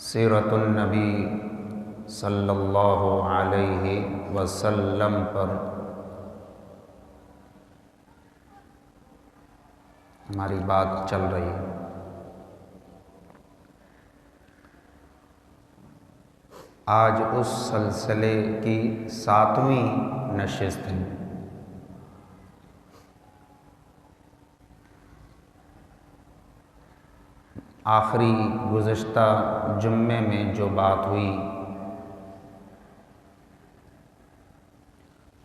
سیرت النبی صلی اللہ علیہ وسلم پر ہماری بات چل رہی ہے۔ آج اس سلسلے کی 7ویں نشست ہے۔ آخری گزشتہ جمعے میں جو بات ہوئی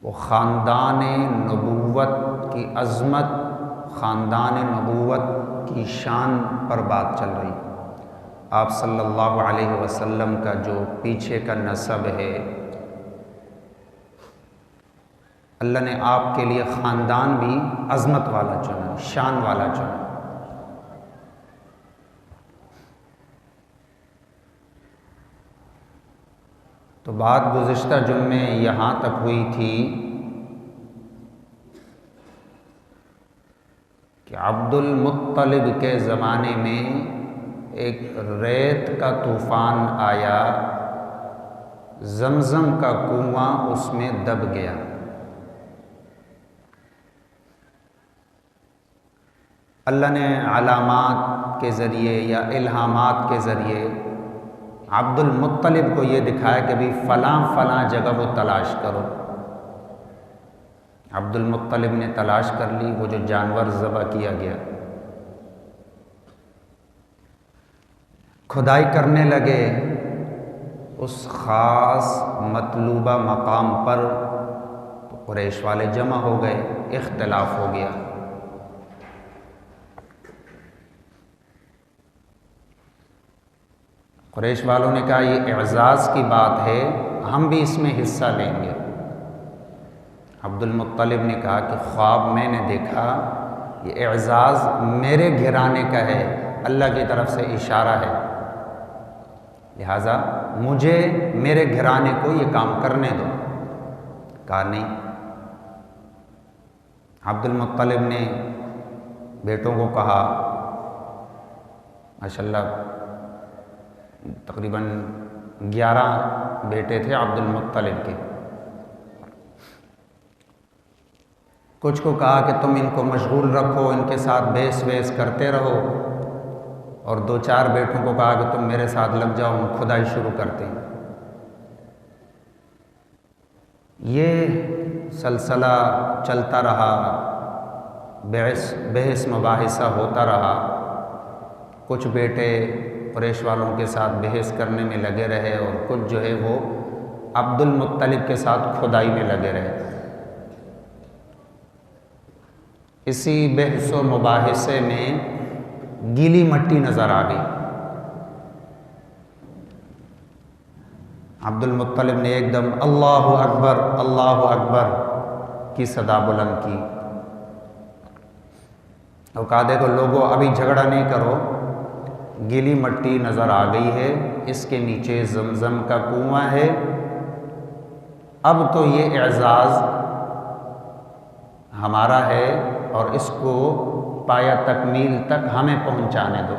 وہ خاندان نبوت کی عظمت، خاندان نبوت کی شان پر بات چل رہی۔ آپ صلی اللہ علیہ وسلم کا جو پیچھے کا نسب ہے، اللہ نے آپ کے لیے خاندان بھی عظمت والا چنا، شان والا چنا۔ تو بات گزشتہ جمعے یہاں تک ہوئی تھی کہ عبد المطلب کے زمانے میں ایک ریت کا طوفان آیا، زمزم کا کنواں اس میں دب گیا۔ اللہ نے علامات کے ذریعے یا الہامات کے ذریعے عبد المطلب کو یہ دکھایا کہ بھی فلاں فلاں جگہ وہ تلاش کرو۔ عبد المطلب نے تلاش کر لی، وہ جو جانور ذبح کیا گیا، کھدائی کرنے لگے اس خاص مطلوبہ مقام پر، تو قریش والے جمع ہو گئے، اختلاف ہو گیا۔ قریش والوں نے کہا یہ اعزاز کی بات ہے، ہم بھی اس میں حصہ لیں گے۔ عبد المطلب نے کہا کہ خواب میں نے دیکھا، یہ اعزاز میرے گھرانے کا ہے، اللہ کی طرف سے اشارہ ہے، لہٰذا مجھے میرے گھرانے کو یہ کام کرنے دو۔ کہا نہیں۔ عبد المطلب نے بیٹوں کو کہا، ماشاءاللہ تقریباً 11 بیٹے تھے عبد المطلب کے، کچھ کو کہا کہ تم ان کو مشغول رکھو، ان کے ساتھ بحث ویس کرتے رہو، اور 2-4 بیٹوں کو کہا کہ تم میرے ساتھ لگ جاؤ، ہم کھدائی شروع کرتے ہیں۔ یہ سلسلہ چلتا رہا، بحث مباحثہ ہوتا رہا۔ کچھ بیٹے قریش والوں کے ساتھ بحث کرنے میں لگے رہے، اور کچھ جو ہے وہ عبد المطلب کے ساتھ کھدائی میں لگے رہے۔ اسی بحث و مباحثے میں گیلی مٹی نظر آ گئی۔ عبد المطلب نے ایک دم اللہ اکبر اللہ اکبر کی صدا بلند کی اور کہا دیکھو لوگوں، ابھی جھگڑا نہیں کرو، گیلی مٹی نظر آ گئی ہے، اس کے نیچے زمزم کا کنواں ہے، اب تو یہ اعزاز ہمارا ہے اور اس کو پایا تکمیل تک ہمیں پہنچانے دو۔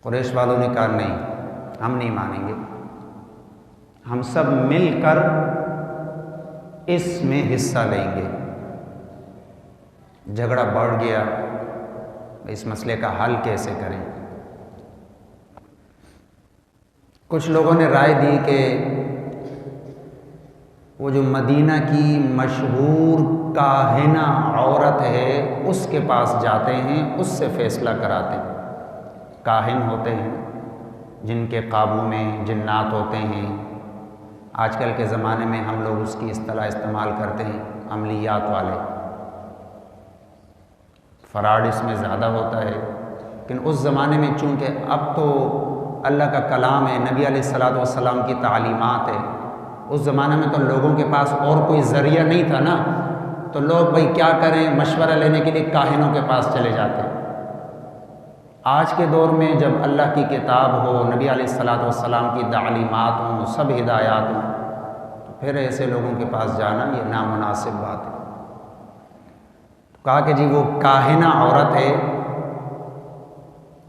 قریش والوں نے کہا نہیں، ہم نہیں مانیں گے، ہم سب مل کر اس میں حصہ لیں گے۔ جھگڑا بڑھ گیا، اس مسئلے کا حل کیسے کریں؟ کچھ لوگوں نے رائے دی کہ وہ جو مدینہ کی مشہور کاہنہ عورت ہے اس کے پاس جاتے ہیں، اس سے فیصلہ کراتے ہیں۔ کاہن ہوتے ہیں جن کے قابو میں جنات ہوتے ہیں، آج کل کے زمانے میں ہم لوگ اس کی اصطلاح استعمال کرتے ہیں عملیات والے، فراڈ اس میں زیادہ ہوتا ہے، لیکن اس زمانے میں چونکہ اب تو اللہ کا کلام ہے، نبی علیہ الصلوۃ والسلام کی تعلیمات ہے، اس زمانے میں تو لوگوں کے پاس اور کوئی ذریعہ نہیں تھا نا، تو لوگ بھائی کیا کریں، مشورہ لینے کے لیے کاہنوں کے پاس چلے جاتے۔ آج کے دور میں جب اللہ کی کتاب ہو، نبی علیہ الصلوۃ والسلام کی تعلیمات ہوں، سب ہدایات ہوں، تو پھر ایسے لوگوں کے پاس جانا یہ نامناسب بات ہے۔ کہا کہ جی وہ کاہنہ عورت ہے،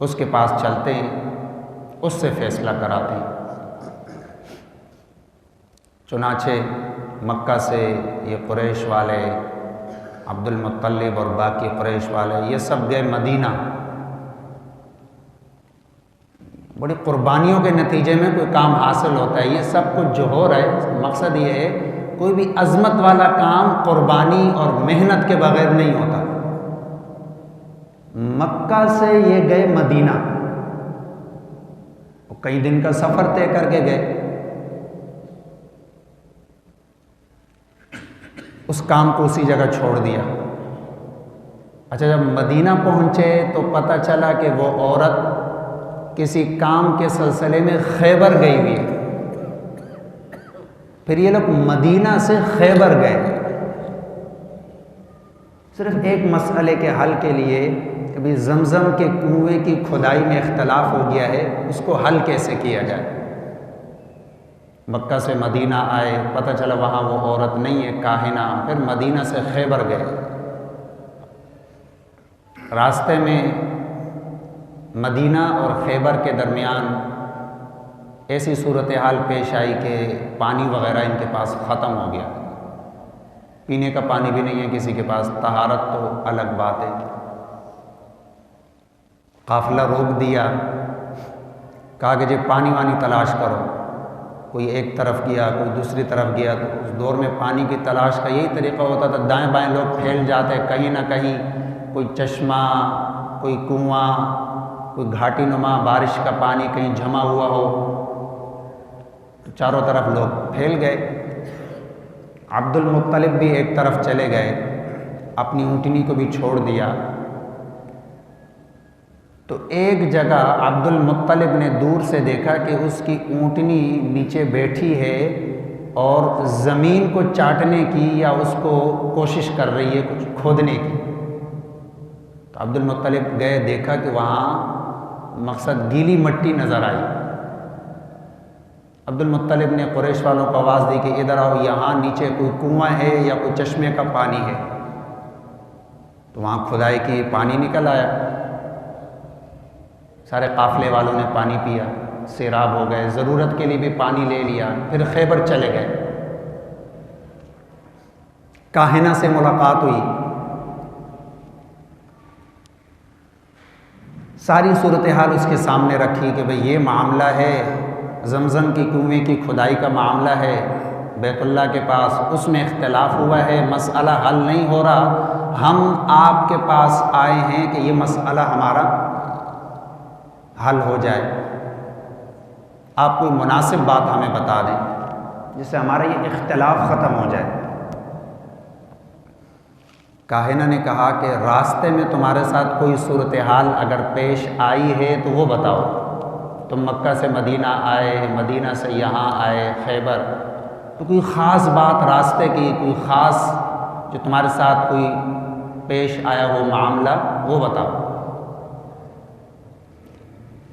اس کے پاس چلتے ہیں، اس سے فیصلہ کراتے ہیں۔ چنانچہ مکہ سے یہ قریش والے، عبد المطلب اور باقی قریش والے، یہ سب گئے مدینہ۔ بڑی قربانیوں کے نتیجے میں کوئی کام حاصل ہوتا ہے۔ یہ سب کچھ جو ہو رہا ہے، مقصد یہ ہے کوئی بھی عظمت والا کام قربانی اور محنت کے بغیر نہیں ہوتا۔ مکہ سے یہ گئے مدینہ، کئی دن کا سفر طے کر کے گئے، اس کام کو اسی جگہ چھوڑ دیا۔ اچھا، جب مدینہ پہنچے تو پتہ چلا کہ وہ عورت کسی کام کے سلسلے میں خیبر گئی ہوئی ہے۔ پھر یہ لوگ مدینہ سے خیبر گئے صرف ایک مسئلے کے حل کے لیے کہ بھی زمزم کے کنویں کی کھدائی میں اختلاف ہو گیا ہے، اس کو حل کیسے کیا جائے۔ مکہ سے مدینہ آئے، پتہ چلا وہاں وہ عورت نہیں ہے، کاہنہ۔ پھر مدینہ سے خیبر گئے۔ راستے میں مدینہ اور خیبر کے درمیان ایسی صورتحال پیش آئی کہ پانی وغیرہ ان کے پاس ختم ہو گیا، پینے کا پانی بھی نہیں ہے کسی کے پاس، طہارت تو الگ بات ہے۔ قافلہ روک دیا، کہا کہ جی پانی وانی تلاش کرو۔ کوئی ایک طرف گیا، کوئی دوسری طرف گیا۔ تو اس دور میں پانی کی تلاش کا یہی طریقہ ہوتا تھا، دائیں بائیں لوگ پھیل جاتے، کہیں نہ کہیں کوئی چشمہ، کوئی کنواں، کوئی گھاٹی نما بارش کا پانی کہیں جمع ہوا ہو، تو چاروں طرف لوگ پھیل گئے۔ عبد المطلب بھی ایک طرف چلے گئے، اپنی اونٹنی کو بھی چھوڑ دیا۔ تو ایک جگہ عبد المطلب نے دور سے دیکھا کہ اس کی اونٹنی نیچے بیٹھی ہے اور زمین کو چاٹنے کی یا اس کو کوشش کر رہی ہے کچھ کھودنے کی۔ تو عبد المطلب گئے، دیکھا کہ وہاں مقصد گیلی مٹی نظر آئی۔ عبد المطلب نے قریش والوں کو آواز دی کہ ادھر آؤ، یہاں نیچے کوئی کنواں ہے یا کوئی چشمے کا پانی ہے۔ تو وہاں کھدائی کی، پانی نکل آیا۔ سارے قافلے والوں نے پانی پیا، سیراب ہو گئے، ضرورت کے لیے بھی پانی لے لیا۔ پھر خیبر چلے گئے۔ کاہنہ سے ملاقات ہوئی، ساری صورتحال اس کے سامنے رکھی کہ بھئی یہ معاملہ ہے، زمزم کی کنویں کی کھدائی کا معاملہ ہے، بیت اللہ کے پاس اس میں اختلاف ہوا ہے، مسئلہ حل نہیں ہو رہا، ہم آپ کے پاس آئے ہیں کہ یہ مسئلہ ہمارا حل ہو جائے، آپ کوئی مناسب بات ہمیں بتا دیں جس سے ہمارا یہ اختلاف ختم ہو جائے۔ کاہنہ نے کہا کہ راستے میں تمہارے ساتھ کوئی صورتحال اگر پیش آئی ہے تو وہ بتاؤ۔ تم مکہ سے مدینہ آئے، مدینہ سے یہاں آئے خیبر، تو کوئی خاص بات راستے کی، کوئی خاص جو تمہارے ساتھ کوئی پیش آیا ہو معاملہ، وہ بتاؤ۔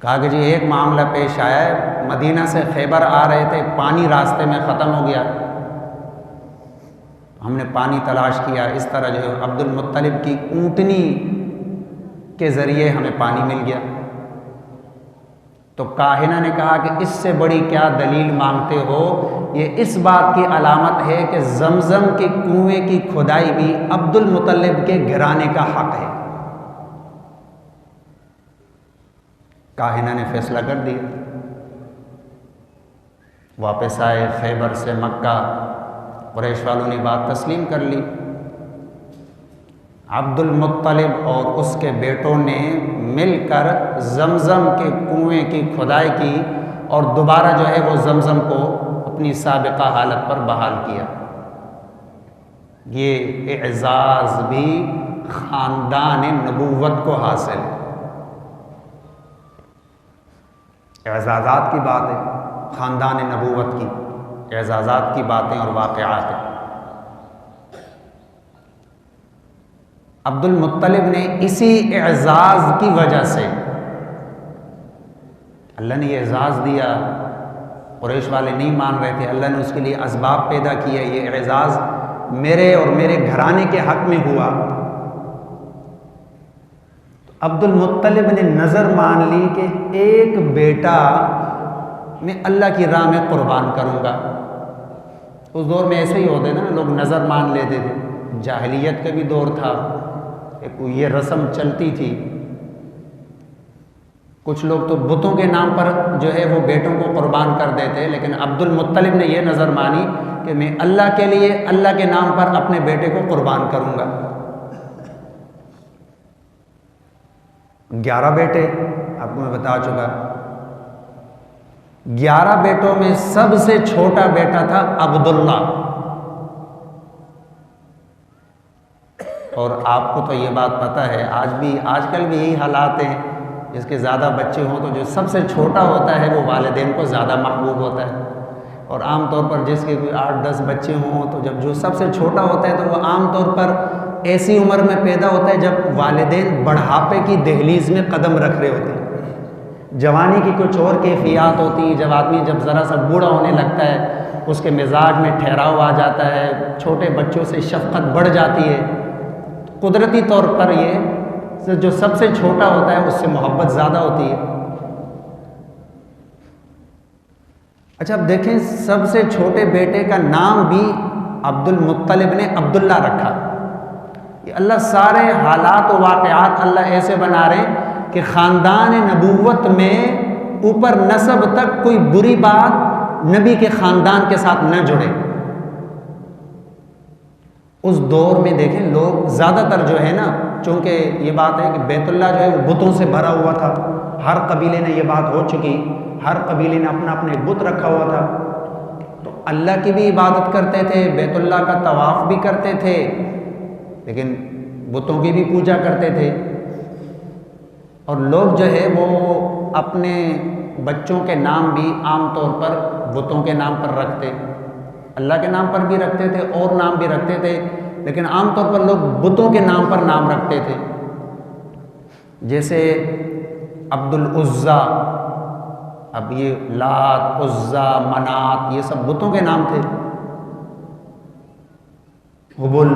کہا کہ جی ایک معاملہ پیش آیا ہے، مدینہ سے خیبر آ رہے تھے، پانی راستے میں ختم ہو گیا، ہم نے پانی تلاش کیا، اس طرح جو ہے عبد المطلب کی اونٹنی کے ذریعے ہمیں پانی مل گیا۔ تو کاہنہ نے کہا کہ اس سے بڑی کیا دلیل مانگتے ہو، یہ اس بات کی علامت ہے کہ زمزم کے کنویں کی کھدائی بھی عبد المطلب کے گھرانے کا حق ہے۔ کاہنہ نے فیصلہ کر دیا، واپس آئے خیبر سے مکہ، قریش والوں نے بات تسلیم کر لی۔ عبد المطلب اور اس کے بیٹوں نے مل کر زمزم کے کنویں کی کھدائی کی اور دوبارہ جو ہے وہ زمزم کو اپنی سابقہ حالت پر بحال کیا۔ یہ اعزاز بھی خاندان نبوت کو حاصل ہے۔ اعزازات کی بات ہے، خاندان نبوت کی اعزازات کی باتیں اور واقعات ہیں۔ عبد المطلب نے اسی اعزاز کی وجہ سے، اللہ نے یہ اعزاز دیا، قریش والے نہیں مان رہے تھے، اللہ نے اس کے لیے اسباب پیدا کیے، یہ اعزاز میرے اور میرے گھرانے کے حق میں ہوا۔ تو عبد المطلب نے نظر مان لی کہ ایک بیٹا میں اللہ کی راہ میں قربان کروں گا۔ اس دور میں ایسے ہی ہوتے نا، لوگ نظر مان لیتے تھے، جاہلیت کا بھی دور تھا، ایک یہ رسم چلتی تھی۔ کچھ لوگ تو بتوں کے نام پر جو ہے وہ بیٹوں کو قربان کر دیتے، لیکن عبد المطلب نے یہ نظر مانی کہ میں اللہ کے لیے اللہ کے نام پر اپنے بیٹے کو قربان کروں گا۔ 11 بیٹے آپ کو میں بتا چکا، 11 بیٹوں میں سب سے چھوٹا بیٹا تھا عبداللہ۔ اور آپ کو تو یہ بات پتہ ہے، آج کل بھی یہی حالات ہیں، جس کے زیادہ بچے ہوں تو جو سب سے چھوٹا ہوتا ہے وہ والدین کو زیادہ محبوب ہوتا ہے، اور عام طور پر جس کے کوئی 8-10 بچے ہوں تو جب جو سب سے چھوٹا ہوتا ہے تو وہ عام طور پر ایسی عمر میں پیدا ہوتا ہے جب والدین بڑھاپے کی دہلیز میں قدم رکھ رہے ہوتے ہیں۔ جوانی کی کچھ اور کیفیات ہوتی ہیں، جب آدمی ذرا سا بوڑھا ہونے لگتا ہے، اس کے مزاج میں ٹھہراؤ آ جاتا ہے، چھوٹے بچوں سے شفقت بڑھ جاتی ہے، قدرتی طور پر یہ جو سب سے چھوٹا ہوتا ہے اس سے محبت زیادہ ہوتی ہے۔ اچھا اب دیکھیں، سب سے چھوٹے بیٹے کا نام بھی عبد المطلب نے عبداللہ رکھا۔ یہ اللہ سارے حالات و واقعات اللہ ایسے بنا رہے ہیں کہ خاندان نبوت میں اوپر نسب تک کوئی بری بات نبی کے خاندان کے ساتھ نہ جڑے۔ اس دور میں دیکھیں لوگ زیادہ تر جو ہے نا، چونکہ یہ بات ہے کہ بیت اللہ جو ہے وہ بتوں سے بھرا ہوا تھا، ہر قبیلے نے یہ بات ہو چکی، ہر قبیلے نے اپنا اپنے بت رکھا ہوا تھا، تو اللہ کی بھی عبادت کرتے تھے، بیت اللہ کا طواف بھی کرتے تھے، لیکن بتوں کی بھی پوجا کرتے تھے۔ اور لوگ جو ہے وہ اپنے بچوں کے نام بھی عام طور پر بتوں کے نام پر رکھتے، اللہ کے نام پر بھی رکھتے تھے اور نام بھی رکھتے تھے، لیکن عام طور پر لوگ بتوں کے نام پر نام رکھتے تھے۔ جیسے عبد العزیٰ، اب یہ لات، عزیٰ، منات یہ سب بتوں کے نام تھے۔ حبل،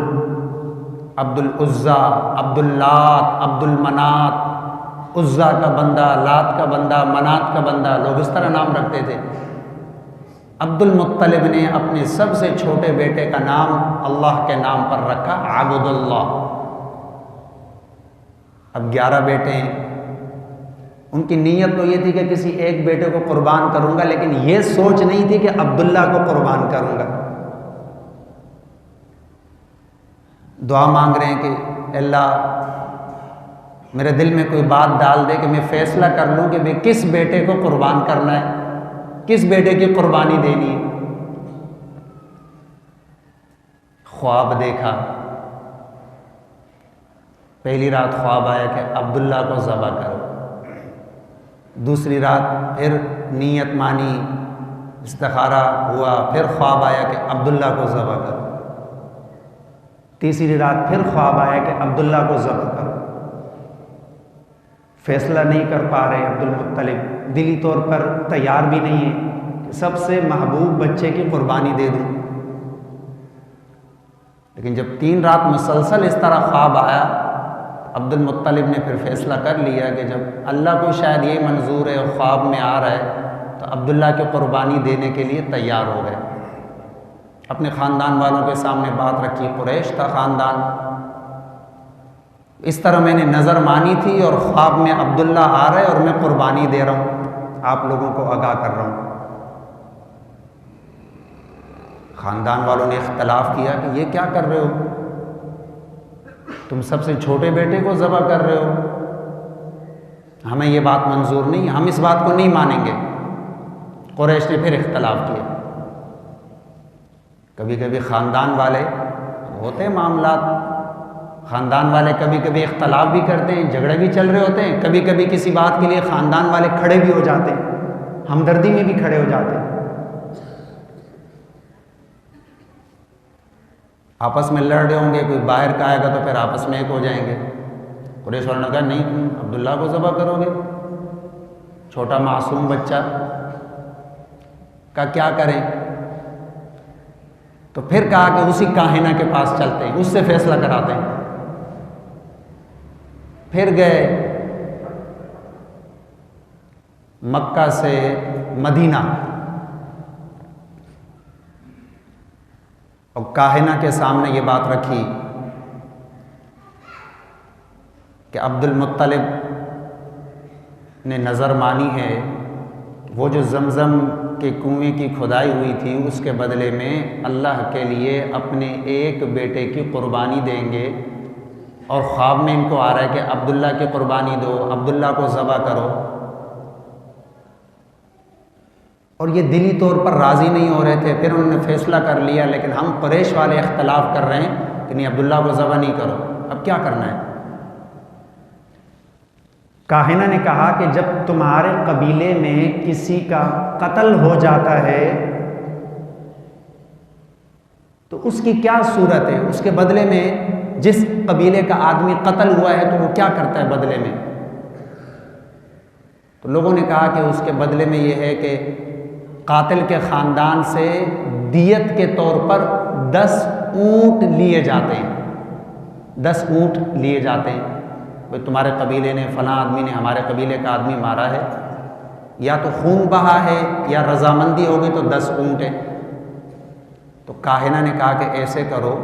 عبد العزیٰ، عبد اللات، عبد المنات، عزیٰ کا بندہ، لات کا بندہ، منات کا بندہ، لوگ اس طرح نام رکھتے تھے۔ عبد المطلب نے اپنے سب سے چھوٹے بیٹے کا نام اللہ کے نام پر رکھا، عبد اللہ۔ اب 11 بیٹے ہیں، ان کی نیت تو یہ تھی کہ کسی ایک بیٹے کو قربان کروں گا، لیکن یہ سوچ نہیں تھی کہ عبداللہ کو قربان کروں گا۔ دعا مانگ رہے ہیں کہ اللہ میرے دل میں کوئی بات ڈال دے کہ میں فیصلہ کر لوں کہ میں کس بیٹے کو قربان کرنا ہے، کس بیٹے کی قربانی دینی ہے۔ خواب دیکھا، پہلی رات خواب آیا کہ عبداللہ کو ذبح کرو، دوسری رات پھر نیت مانی، استخارہ ہوا، پھر خواب آیا کہ عبداللہ کو ذبح کرو، تیسری رات پھر خواب آیا کہ عبداللہ کو ذبح کرو۔ فیصلہ نہیں کر پا رہے عبد المطلب، دلی طور پر تیار بھی نہیں ہے کہ سب سے محبوب بچے کی قربانی دے دوں۔ لیکن جب 3 رات مسلسل اس طرح خواب آیا، عبد المطلب نے پھر فیصلہ کر لیا کہ جب اللہ کو شاید یہ منظور ہے، خواب میں آ رہا ہے، تو عبداللہ کی قربانی دینے کے لیے تیار ہو گئے۔ اپنے خاندان والوں کے سامنے بات رکھی، قریش تھا خاندان، اس طرح میں نے نظر مانی تھی اور خواب میں عبداللہ آ رہا ہے اور میں قربانی دے رہا ہوں، آپ لوگوں کو آگاہ کر رہا ہوں۔ خاندان والوں نے اختلاف کیا کہ یہ کیا کر رہے ہو، تم سب سے چھوٹے بیٹے کو ذبح کر رہے ہو، ہمیں یہ بات منظور نہیں، ہم اس بات کو نہیں مانیں گے۔ قریش نے پھر اختلاف کیا۔ کبھی کبھی خاندان والے ہوتے ہیں معاملات، خاندان والے کبھی کبھی اختلاف بھی کرتے ہیں، جھگڑے بھی چل رہے ہوتے ہیں، کبھی کبھی کسی بات کے لیے خاندان والے کھڑے بھی ہو جاتے ہیں، ہمدردی میں بھی کھڑے ہو جاتے ہیں، آپس میں لڑ رہے ہوں گے، کوئی باہر کا آئے گا تو پھر آپس میں ایک ہو جائیں گے۔ قریش والوں نے کہا نہیں، تم عبداللہ کو ذبح کرو گے، چھوٹا معصوم بچہ کا کیا کریں؟ تو پھر کہا کہ اسی کاہنہ کے پاس چلتے ہیں، اس سے فیصلہ کراتے ہیں۔ پھر گئے، مکہ سے مدینہ، اور کاہنہ کے سامنے یہ بات رکھی کہ عبد المطلب نے نظر مانی ہے، وہ جو زمزم کے کنویں کی کھدائی ہوئی تھی اس کے بدلے میں اللہ کے لیے اپنے ایک بیٹے کی قربانی دیں گے، اور خواب میں ان کو آ رہا ہے کہ عبداللہ کی قربانی دو، عبداللہ کو ذبح کرو، اور یہ دلی طور پر راضی نہیں ہو رہے تھے۔ پھر انہوں نے فیصلہ کر لیا لیکن ہم قریش والے اختلاف کر رہے ہیں کہ نہیں، عبداللہ کو ذبح نہیں کرو، اب کیا کرنا ہے؟ کاہنہ نے کہا کہ جب تمہارے قبیلے میں کسی کا قتل ہو جاتا ہے تو اس کی کیا صورت ہے؟ اس کے بدلے میں جس قبیلے کا آدمی قتل ہوا ہے تو وہ کیا کرتا ہے بدلے میں؟ تو لوگوں نے کہا کہ اس کے بدلے میں یہ ہے کہ قاتل کے خاندان سے دیت کے طور پر 10 اونٹ لیے جاتے ہیں، 10 اونٹ لیے جاتے ہیں۔ تمہارے قبیلے نے، فلاں آدمی نے ہمارے قبیلے کا آدمی مارا ہے، یا تو خون بہا ہے یا رضامندی ہوگی تو 10 اونٹ ہے۔ تو کاہنہ نے کہا کہ ایسے کرو،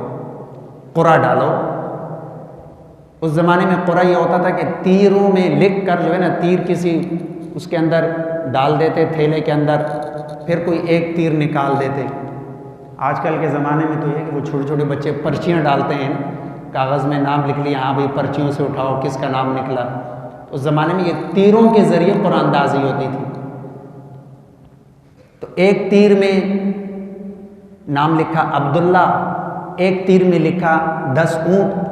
قرعہ ڈالو۔ اس زمانے میں قرعہ یہ ہوتا تھا کہ تیروں میں لکھ کر جو ہے نا، تیر کسی اس کے اندر ڈال دیتے تھیلے کے اندر، پھر کوئی ایک تیر نکال دیتے۔ آج کل کے زمانے میں تو یہ کہ وہ چھوٹے چھوٹے بچے پرچیاں ڈالتے ہیں، کاغذ میں نام لکھ لیا، ہاں بھائی پرچیوں سے اٹھاؤ کس کا نام نکلا۔ اس زمانے میں یہ تیروں کے ذریعے قرآن اندازی ہوتی تھی۔ تو ایک تیر میں نام لکھا عبداللہ، ایک تیر میں لکھا 10 اونٹ،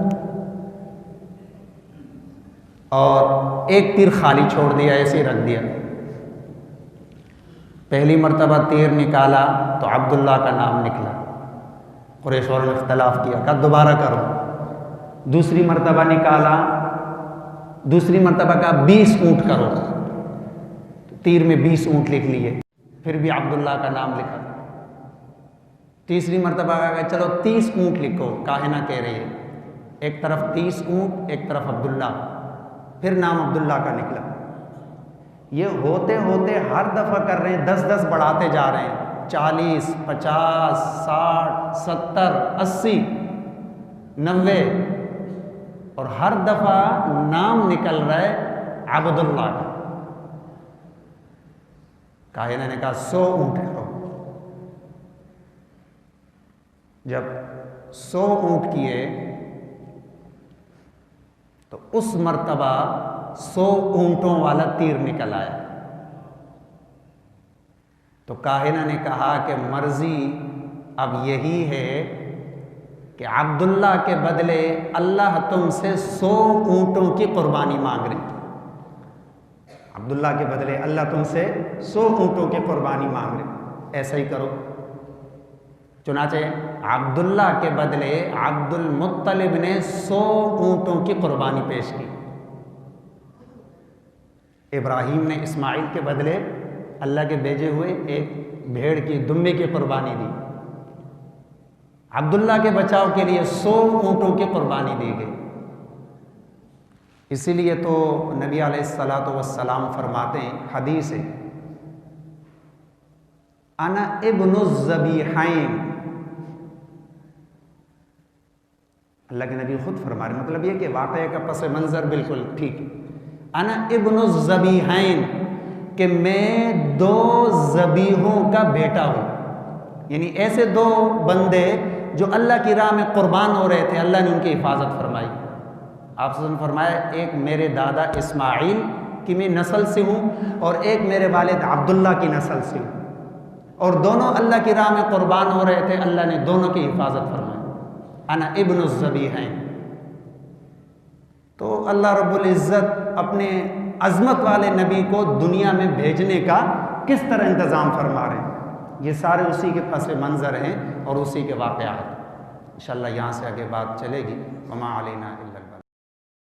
اور ایک تیر خالی چھوڑ دیا، ایسے ہی رکھ دیا۔ پہلی مرتبہ تیر نکالا تو عبداللہ کا نام نکلا، قریش والوں نے اختلاف کیا، کہا دوبارہ کرو۔ دوسری مرتبہ نکالا، دوسری مرتبہ کہا 20 اونٹ کرو، تیر میں 20 اونٹ لکھ لیے، پھر بھی عبداللہ کا نام لکھا۔ تیسری مرتبہ کہا چلو 30 اونٹ لکھو، کاہنہ کہہ رہی ہے، ایک طرف 30 اونٹ ایک طرف عبداللہ، پھر نام عبداللہ کا نکلا۔ یہ ہوتے ہوتے ہر دفعہ کر رہے ہیں، 10 بڑھاتے جا رہے ہیں، 40 50 60 70 80 90، اور ہر دفعہ نام نکل رہا ہے عبداللہ کا۔ کاہنہ نے کہا 100 اونٹ کرو۔ جب 100 اونٹ کیے تو اس مرتبہ 100 اونٹوں والا تیر نکل آیا۔ تو کاہنہ نے کہا کہ مرضی اب یہی ہے کہ عبداللہ کے بدلے اللہ تم سے 100 اونٹوں کی قربانی مانگ رہے ہیں، عبداللہ کے بدلے اللہ تم سے 100 اونٹوں کی قربانی مانگ رہے ہیں، ایسا ہی کرو۔ چنانچہ عبداللہ کے بدلے عبد المطلب نے 100 اونٹوں کی قربانی پیش کی۔ ابراہیم نے اسماعیل کے بدلے اللہ کے بھیجے ہوئے ایک بھیڑ کی دمبے کی قربانی دی۔ عبداللہ کے بچاؤ کے لیے 100 اونٹوں کی قربانی دی گئی۔ اسی لیے تو نبی علیہ الصلاۃ والسلام فرماتے ہیں، حدیث ہے، انا ابن الذبیحین، اللہ کے نبی خود فرما رہے، مطلب یہ کہ واقعے کا پس منظر بالکل ٹھیک ہے۔ انا ابن الذبیحین، کہ میں 2 ذبیحوں کا بیٹا ہوں، یعنی ایسے 2 بندے جو اللہ کی راہ میں قربان ہو رہے تھے، اللہ نے ان کی حفاظت فرمائی۔ آپ صلی اللہ علیہ وسلم فرمایا، ایک میرے دادا اسماعیل کی میں نسل سے ہوں اور ایک میرے والد عبداللہ کی نسل سے ہوں، اور دونوں اللہ کی راہ میں قربان ہو رہے تھے، اللہ نے دونوں کی حفاظت فرمائی۔ انا ابن الذبیحین۔ تو اللہ رب العزت اپنے عظمت والے نبی کو دنیا میں بھیجنے کا کس طرح انتظام فرما رہے ہیں، یہ سارے اسی کے پس منظر ہیں اور اسی کے واقعات۔ انشاءاللہ یہاں سے آگے بات چلے گی۔ وما علینا الا